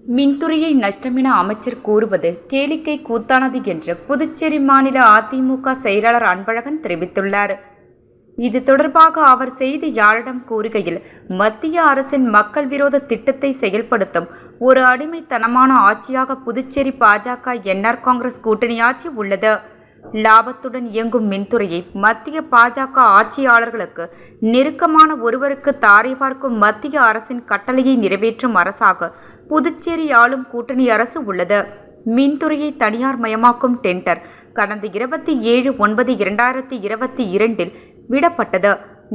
மின்துறையை நஷ்டமென அமைச்சர் கூறுவது கேளிக்கை கூத்தானது என்று புதுச்சேரி மாநில அதிமுக செயலாளர் அன்பழகன் தெரிவித்துள்ளார். இது தொடர்பாக அவர் செய்தியாளரிடம் கூறுகையில், மத்திய அரசின் மக்கள் விரோத திட்டத்தை செயல்படுத்தும் ஒரு அடிமைத்தனமான ஆட்சியாக புதுச்சேரி பாஜக என்ஆர் காங்கிரஸ் கூட்டணி ஆட்சி உள்ளது. லாபத்துடன் இயங்கும் மின்துறையை மத்திய பாஜக ஆட்சியாளர்களுக்கு நெருக்கமான ஒருவருக்கு தாரை பார்க்கும் மத்திய அரசின் கட்டளையை நிறைவேற்றும் அரசாக புதுச்சேரி ஆளும் கூட்டணி அரசு உள்ளது. மின்துறையை தனியார் மயமாக்கும் டெண்டர் கடந்த 27/9/2022 விடப்பட்டது.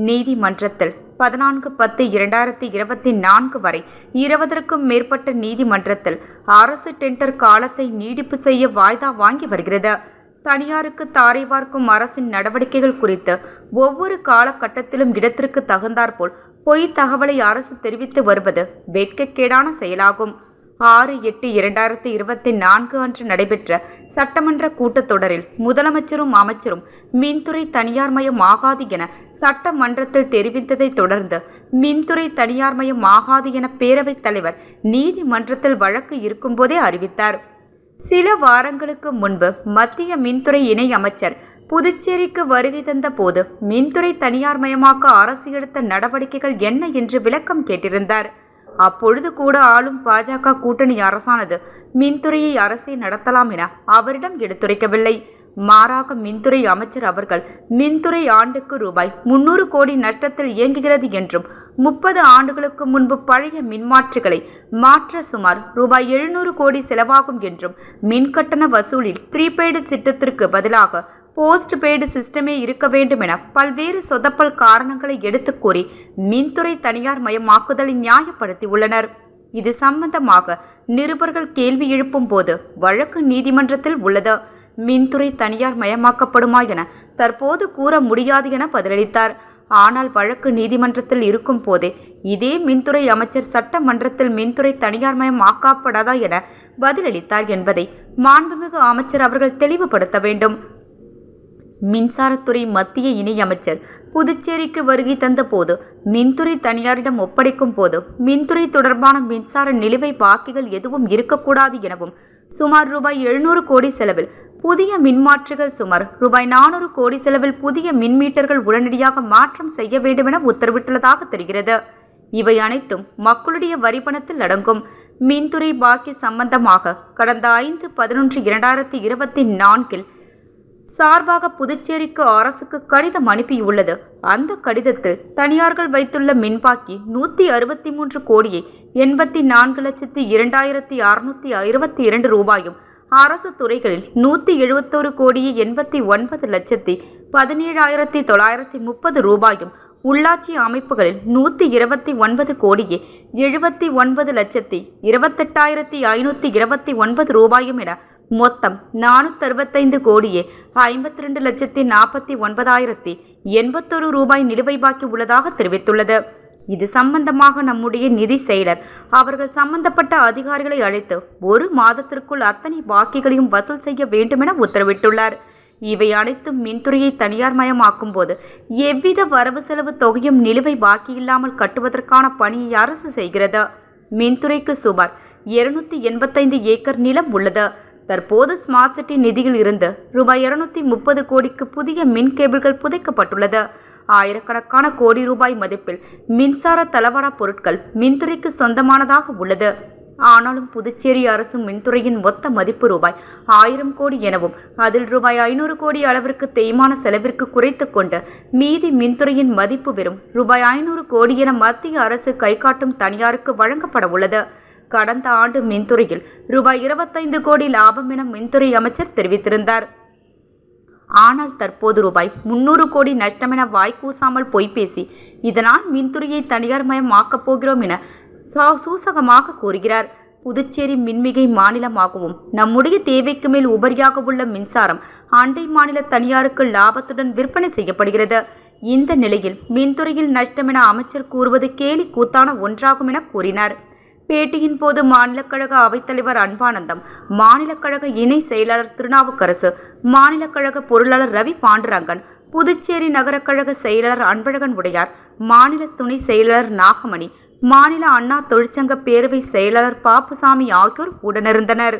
நீதிமன்றத்தில் 14/10/2024 வரை 20க்கும் மேற்பட்ட நீதிமன்றத்தில் அரசு டெண்டர் காலத்தை நீடிப்பு செய்ய வாய்தா வாங்கி வருகிறது. தனியாருக்கு தாரை பார்க்கும் அரசின் நடவடிக்கைகள் குறித்து ஒவ்வொரு காலகட்டத்திலும் இடத்திற்கு தகுந்தாற்போல் பொய் தகவலை அரசு தெரிவித்து வருவது வெட்கக்கேடான செயலாகும். 6/8/2024 அன்று நடைபெற்ற சட்டமன்ற கூட்டத்தொடரில் முதலமைச்சரும் அமைச்சரும் மின்துறை தனியார்மயம் ஆகாது என சட்டமன்றத்தில் தெரிவித்ததை தொடர்ந்து மின்துறை தனியார்மயம் ஆகாது என பேரவைத் தலைவர் நீதிமன்றத்தில் வழக்கு இருக்கும்போதே அறிவித்தார். சில வாரங்களுக்கு முன்பு மத்திய மின்துறை இணை அமைச்சர் புதுச்சேரிக்கு வருகை தந்த போது மின்துறை தனியார்மயமாக்க அரசு எடுத்த நடவடிக்கைகள் என்ன என்று விளக்கம் கேட்டிருந்தார். அப்பொழுது கூட ஆளும் பாஜக கூட்டணி அரசானது மின்துறையை அரசே நடத்தலாம் என அவரிடம் எடுத்துரைக்கவில்லை. மாறாக மின்துறை அமைச்சர் அவர்கள் மின்துறை ஆண்டுக்கு ரூபாய் 300 கோடி நஷ்டத்தில் இயங்குகிறது என்றும் 30 ஆண்டுகளுக்கு முன்பு பழைய மின்மாற்றிகளை மாற்ற சுமார் ரூபாய் 700 கோடி செலவாகும் என்றும் மின்கட்டண வசூலில் ப்ரீபெய்டு திட்டத்திற்கு பதிலாக போஸ்ட் பெய்டு சிஸ்டமே இருக்க வேண்டும் என பல்வேறு சொதப்பல் காரணங்களை எடுத்து கூறி மின்துறை தனியார் மயமாக்குதலை நியாயப்படுத்தியுள்ளனர். இது சம்பந்தமாக நிருபர்கள் கேள்வி எழுப்பும் போது வழக்கு நீதிமன்றத்தில் உள்ளது. மின்துறை தனியார் மயமாக்கப்படுமா என தற்போது கூற முடியாது என பதிலளித்தார். ஆனால் வழக்கு நீதிமன்றத்தில் இருக்கும் போதே இதே மின்துறை அமைச்சர் சட்டமன்றத்தில் மின்துறை தனியார் மயம் ஆக்கப்படாதா என பதிலளித்தார் என்பதை மாண்புமிகு அமைச்சர் அவர்கள் தெளிவுபடுத்த வேண்டும். மின்சாரத்துறை மத்திய இணையமைச்சர் புதுச்சேரிக்கு வருகை தந்த போது மின்துறை தனியாரிடம் ஒப்படைக்கும் போது மின்துறை தொடர்பான மின்சார நிலுவை பாக்கிகள் எதுவும் இருக்கக்கூடாது எனவும் சுமார் ரூபாய் 700 கோடி செலவில் புதிய மின்மாற்றிகள் சுமார் ரூபாய் 400 கோடி செலவில் புதிய மின்மீட்டர்கள் உடனடியாக மாற்றம் செய்ய வேண்டும் என உத்தரவிட்டுள்ளதாக தெரிகிறது. இவை அனைத்தும் மக்களுடைய வரிப்பணத்தில் அடங்கும். மின்துறை பாக்கி சம்பந்தமாக கடந்த 5/11/2024 சார்பாக புதுச்சேரிக்கு அரசுக்கு கடிதம் அனுப்பியுள்ளது. அந்த கடிதத்தில் தனியார்கள் வைத்துள்ள மின்பாக்கி 163 கோடியே 84,02,622 ரூபாயும், அரசு துறைகளில் 171 கோடியே 89,17,930 ரூபாயும், உள்ளாட்சி அமைப்புகளில் 129 கோடியே 79,28,529 ரூபாயும் என மொத்தம் 465 கோடியே 52,40,49,081 ரூபாய் நிலுவை பாக்கி உள்ளதாக தெரிவித்துள்ளது. இது சம்பந்தமாக நம்முடைய நிதி செயலர் அவர்கள் சம்பந்தப்பட்ட அதிகாரிகளை அழைத்து 1 மாதத்திற்குள் அத்தனை பாக்கிகளையும் வசூல் செய்ய வேண்டும் என உத்தரவிட்டுள்ளார். இவை அனைத்தும் மின்துறையை தனியார் மயமாக்கும் போது எவ்வித வரவு செலவு தொகையும் நிலுவை பாக்கி இல்லாமல் கட்டுவதற்கான பணியை அரசு செய்கிறது. மின்துறைக்கு சுமார் 285 ஏக்கர் நிலம் உள்ளது. தற்போது ஸ்மார்ட் சிட்டி நிதியில் இருந்து ரூபாய் 230 கோடிக்கு புதிய மின் கேபிள்கள் புதைக்கப்பட்டுள்ளது. ஆயிரக்கணக்கான கோடி ரூபாய் மதிப்பில் மின்சார தளவாட பொருட்கள் மின்துறைக்கு சொந்தமானதாக உள்ளது. ஆனாலும் புதுச்சேரி அரசு மின்துறையின் மொத்த மதிப்பு ரூபாய் 1000 கோடி எனவும் அதில் ரூபாய் 500 கோடி அளவிற்கு தேய்மான செலவிற்கு குறைத்து கொண்டு மீதி மின்துறையின் மதிப்பு வெறும் ரூபாய் 500 கோடி என மத்திய அரசு கைகாட்டும் தனியாருக்கு வழங்கப்பட உள்ளது. கடந்த ஆண்டு மின்துறையில் ரூபாய் 25 கோடி லாபம் என மின்துறை அமைச்சர் தெரிவித்திருந்தார். ஆனால் தற்போது ரூபாய் 300 கோடி நஷ்டம் என வாய்க்கூசாமல் பொய்பேசி இதனால் மின்துறையை தனியார் மயம் ஆக்கப் போகிறோம் என சூசகமாக கூறுகிறார். புதுச்சேரி மின்மிகை மாநிலமாகவும் நம்முடைய தேவைக்கு மேல் உபரியாக உள்ள மின்சாரம் அண்டை மாநில தனியாருக்கு லாபத்துடன் விற்பனை செய்யப்படுகிறது. இந்த நிலையில் மின்துறையில் நஷ்டம் என அமைச்சர் கூறுவது கேலி கூத்தான ஒன்றாகும் என கூறினார். பேட்டியின் போது மாநில கழக அவைத்தலைவர் அன்பானந்தம், மாநில கழக இணை செயலாளர் திருநாவுக்கரசு, மாநில கழக பொருளாளர் ரவி பாண்டுரங்கன், புதுச்சேரி நகர கழக செயலாளர் அன்பழகன் உடையார், மாநில துணை செயலாளர் நாகமணி, மாநில அண்ணா தொழிற்சங்க பேரவை செயலாளர் பாப்புசாமி ஆகியோர் உடனிருந்தனர்.